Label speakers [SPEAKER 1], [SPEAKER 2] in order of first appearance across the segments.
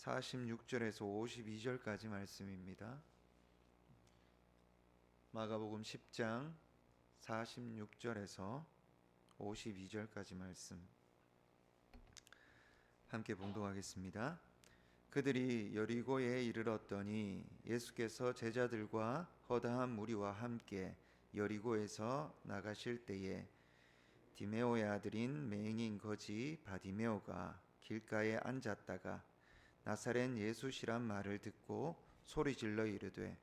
[SPEAKER 1] 46절에서 52절까지 말씀입니다. 마가복음 10장 46절에서 52절까지 말씀 함께 봉독하겠습니다. 그들이 여리고에 이르렀더니 예수께서 제자들과 허다한 무리와 함께 여리고에서 나가실 때에 디메오의 아들인 맹인 거지 바디메오가 길가에 앉았다가 나사렛 예수시란 말을 듣고 소리질러 이르되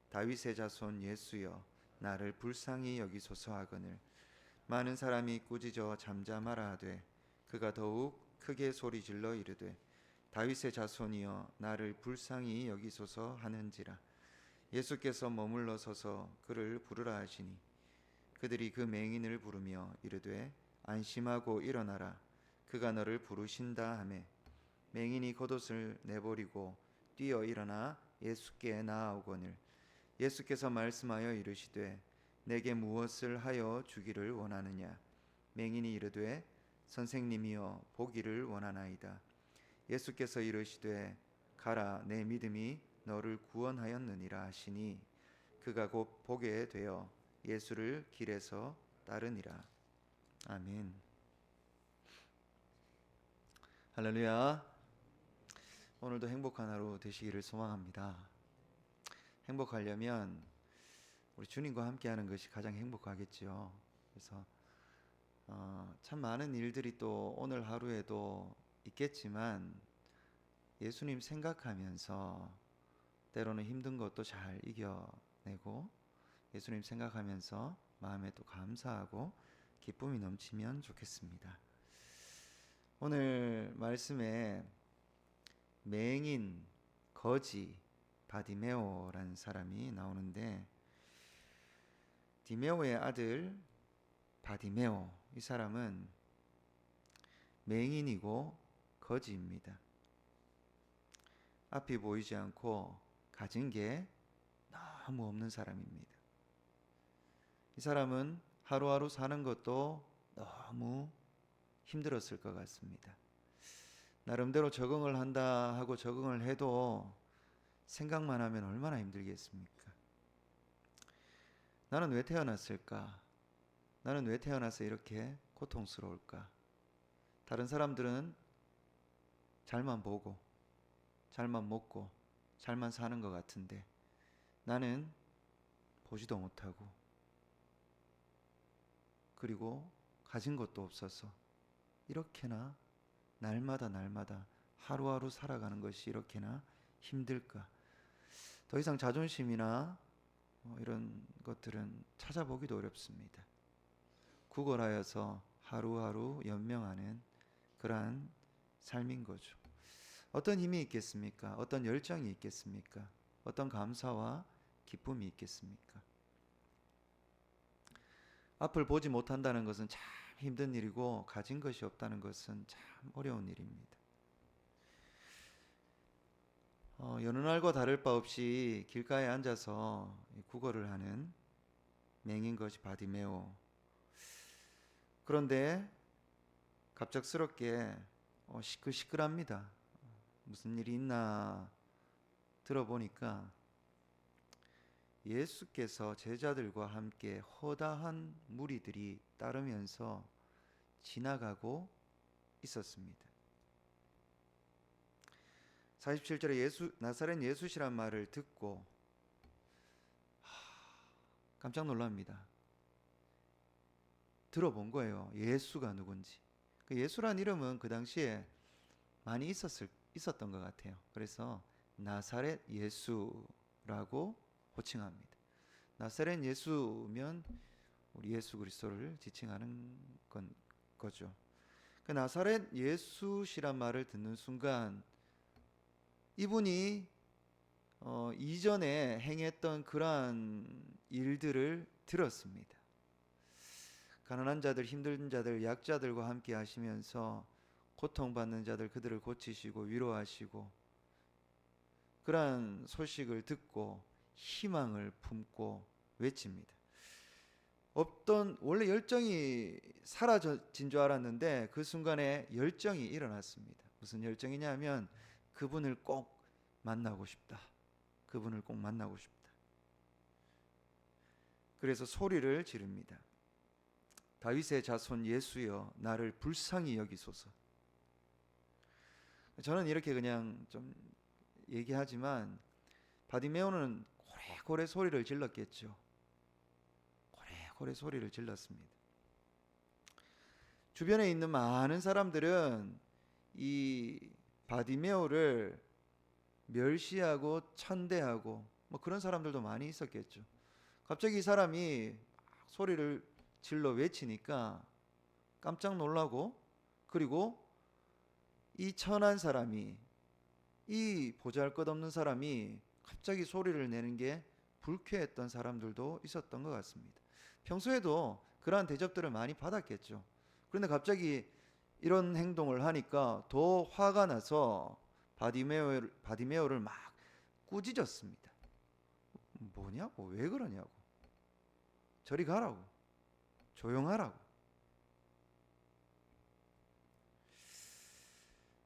[SPEAKER 1] 다윗의 자손 예수여 나를 불쌍히 여기소서 하거늘 많은 사람이 꾸짖어 잠잠하라 하되 그가 더욱 크게 소리질러 이르되 다윗의 자손이여 나를 불쌍히 여기소서 하는지라. 예수께서 머물러 서서 그를 부르라 하시니 그들이 그 맹인을 부르며 이르되 안심하고 일어나라 그가 너를 부르신다 하매 맹인이 겉옷을 내버리고 뛰어 일어나 예수께 나아오거늘 예수께서 말씀하여 이르시되 내게 무엇을 하여 주기를 원하느냐. 맹인이 이르되 선생님이여 보기를 원하나이다. 예수께서 이르시되 가라 내 믿음이 너를 구원하였느니라 하시니 그가 곧 보게 되어 예수를 길에서 따르니라. 아멘. 할렐루야. 오늘도 행복한 하루 되시기를 소망합니다. 행복하려면 우리 주님과 함께하는 것이 가장 행복하겠죠. 그래서 참 많은 일들이 또 오늘 하루에도 있겠지만 예수님 생각하면서 때로는 힘든 것도 잘 이겨내고 예수님 생각하면서 마음에 또 감사하고 기쁨이 넘치면 좋겠습니다. 오늘 말씀에 맹인, 거지, 바디메오라는 사람이 나오는데 디메오의 아들 바디메오, 이 사람은 맹인이고 거지입니다. 앞이 보이지 않고 가진 게 너무 없는 사람입니다. 이 사람은 하루하루 사는 것도 너무 힘들었을 것 같습니다. 나름대로 적응을 한다 하고 적응을 해도 생각만 하면 얼마나 힘들겠습니까? 나는 왜 태어났을까? 나는 왜 태어나서 이렇게 고통스러울까? 다른 사람들은 잘만 보고 잘만 먹고 잘만 사는 것 같은데 나는 보지도 못하고 그리고 가진 것도 없어서 이렇게나 날마다 하루하루 살아가는 것이 이렇게나 힘들까? 더 이상 자존심이나 이런 것들은 찾아보기도 어렵습니다. 구걸하여서 하루하루 연명하는 그러한 삶인 거죠. 어떤 힘이 있겠습니까? 어떤 열정이 있겠습니까? 어떤 감사와 기쁨이 있겠습니까? 앞을 보지 못한다는 것은 참 힘든 일이고 가진 것이 없다는 것은 참 어려운 일입니다. 여느 날과 다를 바 없이 길가에 앉아서 구걸을 하는 맹인 것이 바디메오. 그런데 갑작스럽게 시끌시끌합니다. 무슨 일이 있나 들어보니까 예수께서 제자들과 함께 허다한 무리들이 따르면서 지나가고 있었습니다. 47절에 나사렛 예수시란 말을 듣고 깜짝 놀랍니다. 들어본 거예요. 예수가 누군지. 그 예수란 이름은 그 당시에 많이 있었던 것 같아요. 그래서 나사렛 예수라고 호칭합니다. 나사렛 예수면 우리 예수 그리스도를 지칭하는 거죠. 그 나사렛 예수시란 말을 듣는 순간 이분이 이전에 행했던 그러한 일들을 들었습니다. 가난한 자들, 힘든 자들, 약자들과 함께 하시면서 고통받는 자들 그들을 고치시고 위로하시고 그러한 소식을 듣고 희망을 품고 외칩니다. 원래 열정이 사라진 줄 알았는데 그 순간에 열정이 일어났습니다. 무슨 열정이냐면 그분을 꼭 만나고 싶다. 그분을 꼭 만나고 싶다. 그래서 소리를 지릅니다. 다윗의 자손 예수여 나를 불쌍히 여기소서. 저는 이렇게 그냥 좀 얘기하지만 바디메오는 고래고래 소리를 질렀겠죠. 고래고래 소리를 질렀습니다. 주변에 있는 많은 사람들은 이 바디메오를 멸시하고 천대하고 뭐 그런 사람들도 많이 있었겠죠. 갑자기 이 사람이 소리를 질러 외치니까 깜짝 놀라고, 그리고 이 천한 사람이, 이 보잘것없는 사람이 갑자기 소리를 내는 게 불쾌했던 사람들도 있었던 것 같습니다. 평소에도 그러한 대접들을 많이 받았겠죠. 그런데 갑자기 이런 행동을 하니까 더 화가 나서 바디메오를 막 꾸짖었습니다. 뭐냐고, 왜 그러냐고, 저리 가라고, 조용하라고.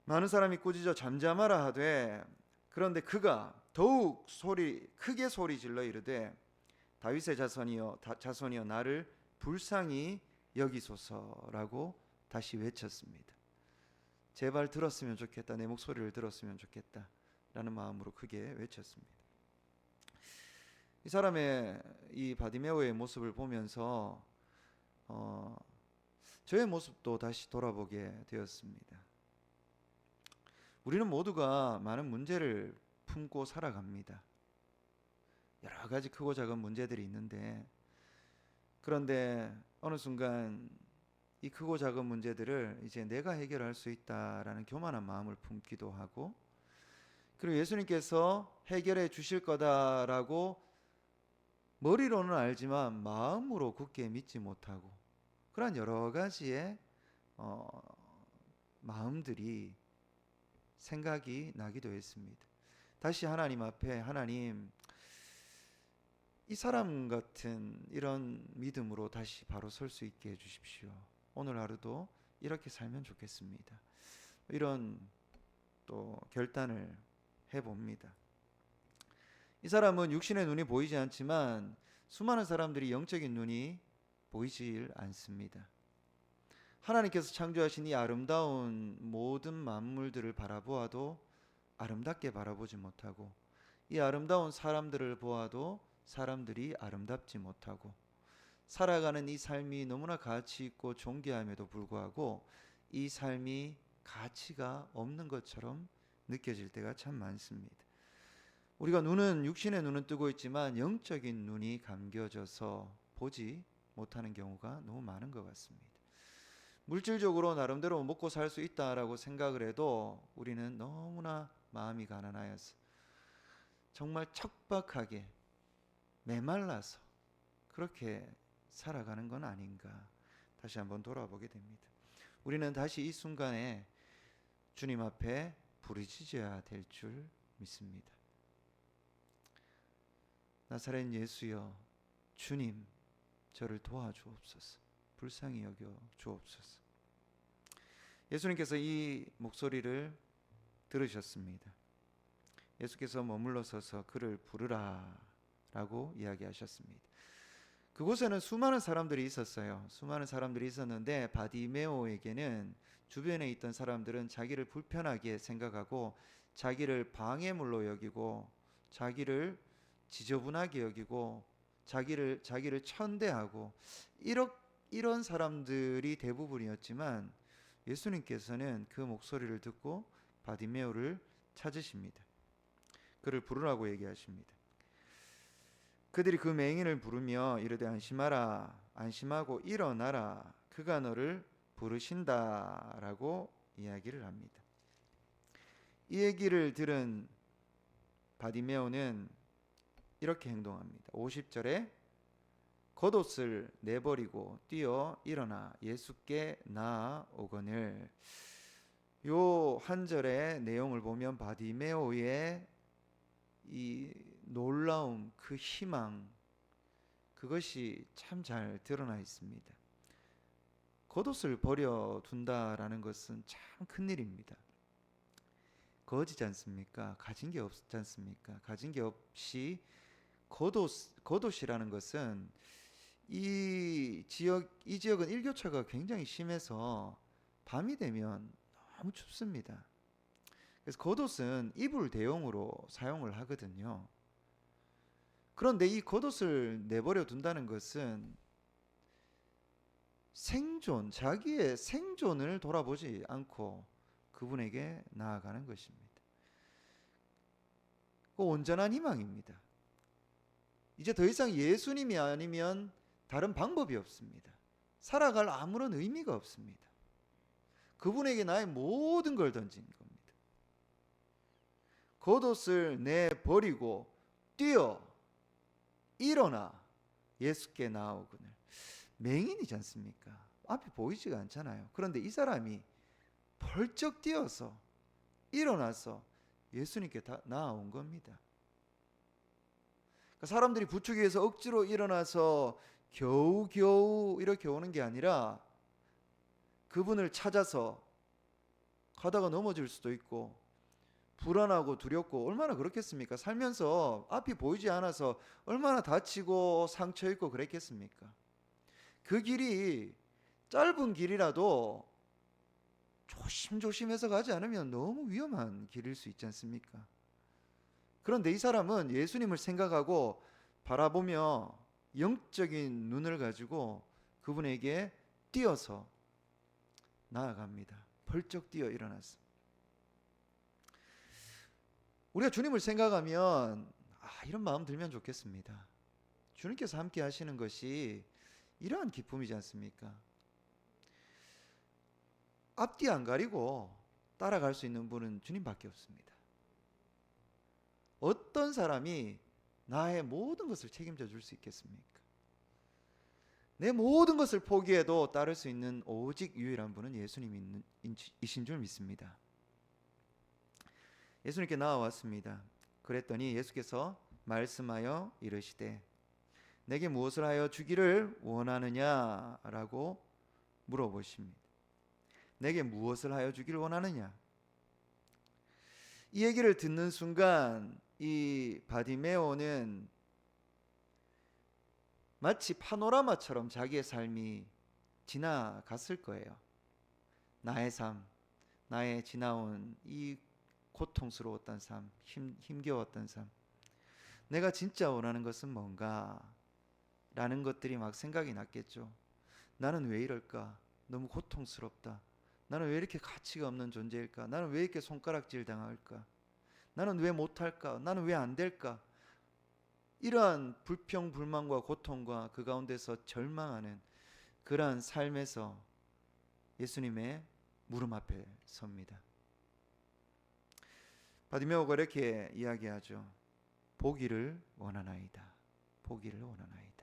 [SPEAKER 1] 많은 사람이 꾸짖어 잠잠하라 하되, 그런데 그가 더욱 크게 소리 질러 이르되 다윗의 자손이여 나를 불쌍히 여기소서라고 다시 외쳤습니다. 제발 들었으면 좋겠다, 내 목소리를 들었으면 좋겠다 라는 마음으로 크게 외쳤습니다. 이 사람의 이 바디메오의 모습을 보면서 저의 모습도 다시 돌아보게 되었습니다. 우리는 모두가 많은 문제를 품고 살아갑니다. 여러 가지 크고 작은 문제들이 있는데, 그런데 어느 순간 이 크고 작은 문제들을 이제 내가 해결할 수 있다라는 교만한 마음을 품기도 하고, 그리고 예수님께서 해결해 주실 거다라고 머리로는 알지만 마음으로 굳게 믿지 못하고, 그런 여러 가지의 마음들이 생각이 나기도 했습니다. 다시 하나님 앞에, 하나님, 이 사람 같은 이런 믿음으로 다시 바로 설 수 있게 해주십시오. 오늘 하루도 이렇게 살면 좋겠습니다. 이런 또 결단을 해봅니다. 이 사람은 육신의 눈이 보이지 않지만 수많은 사람들이 영적인 눈이 보이질 않습니다. 하나님께서 창조하신 이 아름다운 모든 만물들을 바라보아도 아름답게 바라보지 못하고, 이 아름다운 사람들을 보아도 사람들이 아름답지 못하고, 살아가는 이 삶이 너무나 가치 있고 존귀함에도 불구하고 이 삶이 가치가 없는 것처럼 느껴질 때가 참 많습니다. 우리가 육신의 눈은 뜨고 있지만 영적인 눈이 감겨져서 보지 못하는 경우가 너무 많은 것 같습니다. 물질적으로 나름대로 먹고 살 수 있다라고 생각을 해도 우리는 너무나 마음이 가난하여서 정말 척박하게 메말라서 그렇게 살아가는 건 아닌가, 다시 한번 돌아보게 됩니다. 우리는 다시 이 순간에 주님 앞에 부르짖어야 될 줄 믿습니다. 나사렛 예수여, 주님, 저를 도와주옵소서. 불쌍히 여겨 주옵소서. 예수님께서 이 목소리를 들으셨습니다. 예수께서 머물러 서서 그를 부르라 라고 이야기하셨습니다. 그곳에는 수많은 사람들이 있었어요. 수많은 사람들이 있었는데 바디메오에게는 주변에 있던 사람들은 자기를 불편하게 생각하고 자기를 방해물로 여기고 자기를 지저분하게 여기고 자기를 천대하고 이런 사람들이 대부분이었지만 예수님께서는 그 목소리를 듣고 바디메오를 찾으십니다. 그를 부르라고 얘기하십니다. 그들이 그 맹인을 부르며 이르되 안심하라, 안심하고 일어나라, 그가 너를 부르신다라고 이야기를 합니다. 이 얘기를 들은 바디메오는 이렇게 행동합니다. 50절에 겉옷을 내버리고 뛰어 일어나 예수께 나아오거늘. 요 한 절의 내용을 보면 바디메오의 이 놀라움, 그 희망, 그것이 참 잘 드러나 있습니다. 겉옷을 버려둔다라는 것은 참 큰일입니다. 거지지 않습니까? 가진 게 없지 않습니까? 가진 게 없이 겉옷이라는 것은 이 지역은 일교차가 굉장히 심해서 밤이 되면 너무 춥습니다. 그래서 겉옷은 이불 대용으로 사용을 하거든요. 그런데 이 겉옷을 내버려 둔다는 것은 자기의 생존을 돌아보지 않고 그분에게 나아가는 것입니다. 그 온전한 희망입니다. 이제 더 이상 예수님이 아니면 다른 방법이 없습니다. 살아갈 아무런 의미가 없습니다. 그분에게 나의 모든 걸 던진 겁니다. 겉옷을 내버리고 뛰어 일어나 예수께 나아오거늘. 맹인이지 않습니까? 앞이 보이지가 않잖아요. 그런데 이 사람이 벌쩍 뛰어서 일어나서 예수님께 나아온 겁니다. 사람들이 부추기해서 억지로 일어나서 겨우겨우 이렇게 오는 게 아니라 그분을 찾아서 가다가 넘어질 수도 있고 불안하고 두렵고 얼마나 그렇겠습니까? 살면서 앞이 보이지 않아서 얼마나 다치고 상처 입고 그랬겠습니까? 그 길이 짧은 길이라도 조심조심해서 가지 않으면 너무 위험한 길일 수 있지 않습니까? 그런데 이 사람은 예수님을 생각하고 바라보며 영적인 눈을 가지고 그분에게 뛰어서 나아갑니다. 벌쩍 뛰어 일어났어. 우리가 주님을 생각하면 이런 마음 들면 좋겠습니다. 주님께서 함께 하시는 것이 이러한 기쁨이지 않습니까? 앞뒤 안 가리고 따라갈 수 있는 분은 주님밖에 없습니다. 어떤 사람이 나의 모든 것을 책임져 줄 수 있겠습니까? 내 모든 것을 포기해도 따를 수 있는 오직 유일한 분은 예수님이신 줄 믿습니다. 예수님께 나와왔습니다. 그랬더니 예수께서 말씀하여 이르시되 내게 무엇을 하여 주기를 원하느냐라고 물어보십니다. 내게 무엇을 하여 주기를 원하느냐? 이 얘기를 듣는 순간 이 바디메오는 마치 파노라마처럼 자기의 삶이 지나갔을 거예요. 나의 삶, 나의 지나온 이 고통스러웠던 삶, 힘겨웠던 삶, 내가 진짜 원하는 것은 뭔가? 라는 것들이 막 생각이 났겠죠. 나는 왜 이럴까? 너무 고통스럽다. 나는 왜 이렇게 가치가 없는 존재일까? 나는 왜 이렇게 손가락질 당할까? 나는 왜 못할까? 나는 왜 안 될까? 이러한 불평, 불만과 고통과 그 가운데서 절망하는 그러한 삶에서 예수님의 무릎 앞에 섭니다. 바디메오가 이렇게 이야기하죠. 보기를 원하나이다. 보기를 원하나이다.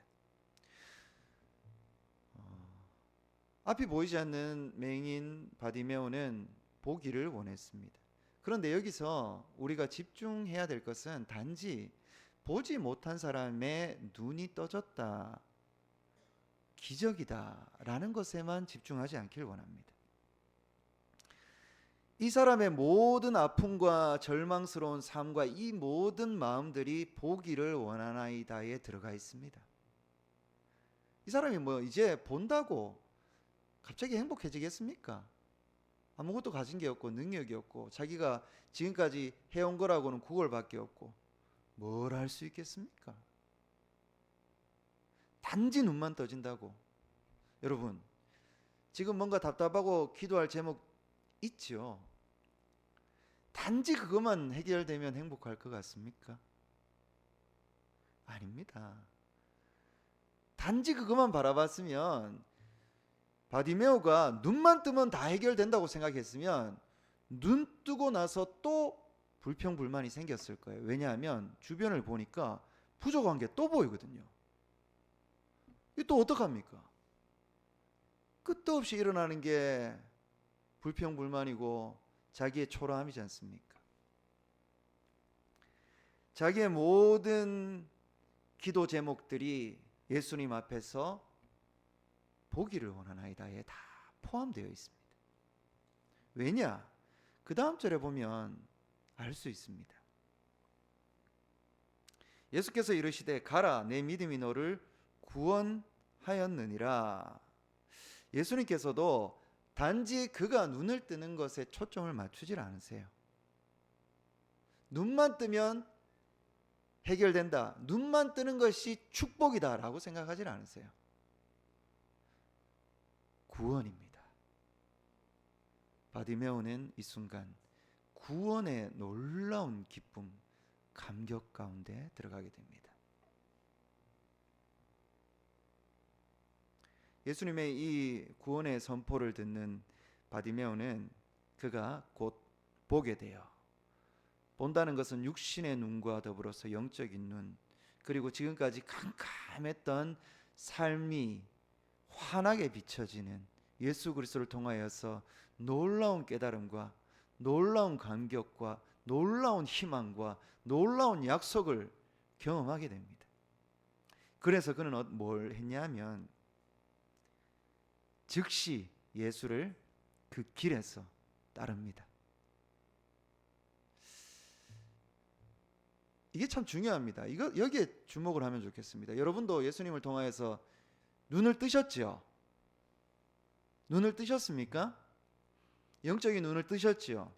[SPEAKER 1] 앞이 보이지 않는 맹인 바디메오는 보기를 원했습니다. 그런데 여기서 우리가 집중해야 될 것은 단지 보지 못한 사람의 눈이 떠졌다, 기적이다 라는 것에만 집중하지 않길 원합니다. 이 사람의 모든 아픔과 절망스러운 삶과 이 모든 마음들이 보기를 원하나이다에 들어가 있습니다. 이 사람이 이제 본다고 갑자기 행복해지겠습니까? 아무것도 가진 게 없고 능력이 없고 자기가 지금까지 해온 거라고는 구걸밖에 없고 뭘 할 수 있겠습니까? 단지 눈만 떠진다고. 여러분, 지금 뭔가 답답하고 기도할 제목 있죠? 단지 그것만 해결되면 행복할 것 같습니까? 아닙니다. 단지 그것만 바라봤으면 바디메오가 눈만 뜨면 다 해결된다고 생각했으면 눈 뜨고 나서 또 불평불만이 생겼을 거예요. 왜냐하면 주변을 보니까 부족한 게 또 보이거든요. 이 또 어떡합니까? 끝도 없이 일어나는 게 불평불만이고 자기의 초라함이지 않습니까? 자기의 모든 기도 제목들이 예수님 앞에서 보기를 원하나이다에 다 포함되어 있습니다. 왜냐? 그 다음 절에 보면 알 수 있습니다. 예수께서 이르시되 가라 내 믿음이 너를 구원하였느니라. 예수님께서도 단지 그가 눈을 뜨는 것에 초점을 맞추질 않으세요. 눈만 뜨면 해결된다, 눈만 뜨는 것이 축복이다 라고 생각하지 않으세요. 구원입니다. 바디메오는 이 순간 구원의 놀라운 기쁨, 감격 가운데 들어가게 됩니다. 예수님의 이 구원의 선포를 듣는 바디메오는 그가 곧 보게 돼요. 본다는 것은 육신의 눈과 더불어서 영적인 눈, 그리고 지금까지 캄캄했던 삶이 환하게 비춰지는 예수 그리스도를 통하여서 놀라운 깨달음과 놀라운 감격과 놀라운 희망과 놀라운 약속을 경험하게 됩니다. 그래서 그는 뭘 했냐면 즉시 예수를 그 길에서 따릅니다. 이게 참 중요합니다. 여기에 주목을 하면 좋겠습니다. 여러분도 예수님을 통하여서 눈을 뜨셨죠? 눈을 뜨셨습니까? 영적인 눈을 뜨셨지요.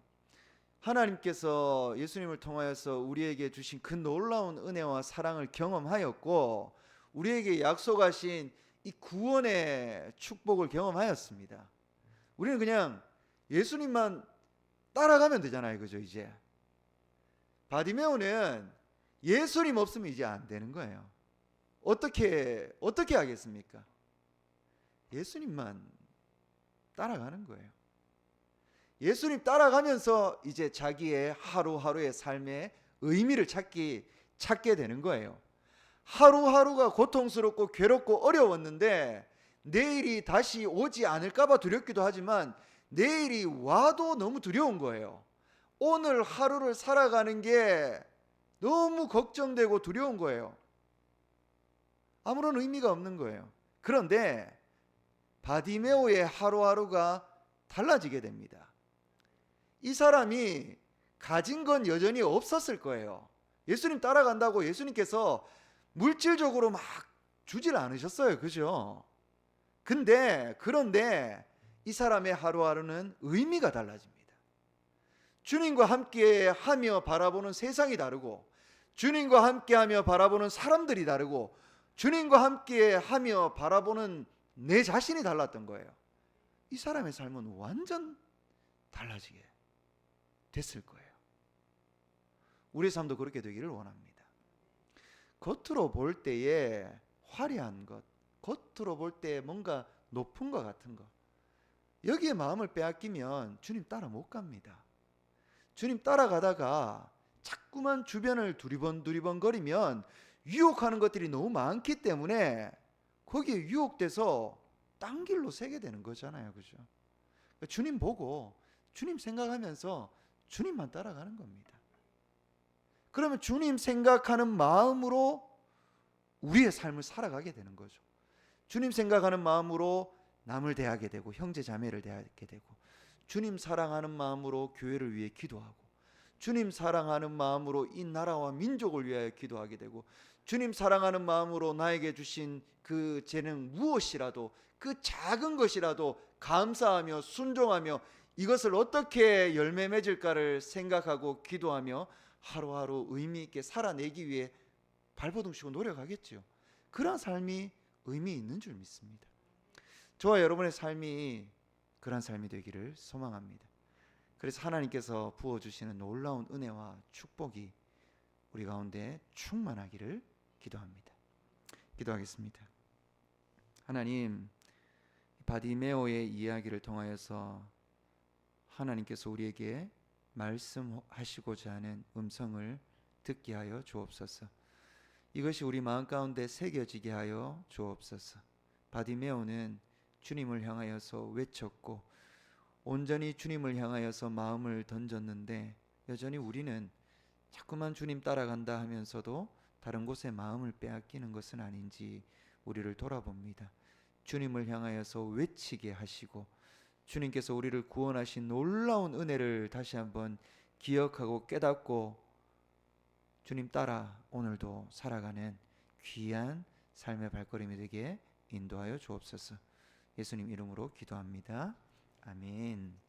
[SPEAKER 1] 하나님께서 예수님을 통하여서 우리에게 주신 그 놀라운 은혜와 사랑을 경험하였고 우리에게 약속하신 이 구원의 축복을 경험하였습니다. 우리는 그냥 예수님만 따라가면 되잖아요. 그죠? 이제 바디메오는 예수님 없으면 이제 안 되는 거예요. 어떻게 하겠습니까? 예수님만 따라가는 거예요. 예수님 따라가면서 이제 자기의 하루하루의 삶의 의미를 찾게 되는 거예요. 하루하루가 고통스럽고 괴롭고 어려웠는데 내일이 다시 오지 않을까 봐 두렵기도 하지만 내일이 와도 너무 두려운 거예요. 오늘 하루를 살아가는 게 너무 걱정되고 두려운 거예요. 아무런 의미가 없는 거예요. 그런데 바디메오의 하루하루가 달라지게 됩니다. 이 사람이 가진 건 여전히 없었을 거예요. 예수님 따라간다고 예수님께서 물질적으로 막 주질 않으셨어요. 그죠? 그런데 이 사람의 하루하루는 의미가 달라집니다. 주님과 함께 하며 바라보는 세상이 다르고 주님과 함께 하며 바라보는 사람들이 다르고 주님과 함께 하며 바라보는 내 자신이 달랐던 거예요. 이 사람의 삶은 완전 달라지게 됐을 거예요. 우리의 삶도 그렇게 되기를 원합니다. 겉으로 볼 때에 화려한 것, 겉으로 볼 때 뭔가 높은 것 같은 것, 여기에 마음을 빼앗기면 주님 따라 못 갑니다. 주님 따라가다가 자꾸만 주변을 두리번거리면 유혹하는 것들이 너무 많기 때문에 거기에 유혹돼서 딴 길로 새게 되는 거잖아요. 그죠? 주님 보고 주님 생각하면서 주님만 따라가는 겁니다. 그러면 주님 생각하는 마음으로 우리의 삶을 살아가게 되는 거죠. 주님 생각하는 마음으로 남을 대하게 되고 형제 자매를 대하게 되고 주님 사랑하는 마음으로 교회를 위해 기도하고 주님 사랑하는 마음으로 이 나라와 민족을 위하여 기도하게 되고 주님 사랑하는 마음으로 나에게 주신 그 재능 무엇이라도 그 작은 것이라도 감사하며 순종하며 이것을 어떻게 열매 맺을까를 생각하고 기도하며 하루하루 의미 있게 살아내기 위해 발버둥 치고 노력하겠죠. 그런 삶이 의미 있는 줄 믿습니다. 저와 여러분의 삶이 그런 삶이 되기를 소망합니다. 그래서 하나님께서 부어주시는 놀라운 은혜와 축복이 우리 가운데 충만하기를 기도합니다. 기도하겠습니다. 하나님, 바디메오의 이야기를 통하여서 하나님께서 우리에게 말씀하시고자 하는 음성을 듣게 하여 주옵소서. 이것이 우리 마음 가운데 새겨지게 하여 주옵소서. 바디메오는 주님을 향하여서 외쳤고 온전히 주님을 향하여서 마음을 던졌는데 여전히 우리는 자꾸만 주님 따라간다 하면서도 다른 곳에 마음을 빼앗기는 것은 아닌지 우리를 돌아봅니다. 주님을 향하여서 외치게 하시고 주님께서 우리를 구원하신 놀라운 은혜를 다시 한번 기억하고 깨닫고 주님 따라 오늘도 살아가는 귀한 삶의 발걸음이 되게 인도하여 주옵소서. 예수님 이름으로 기도합니다. 아멘.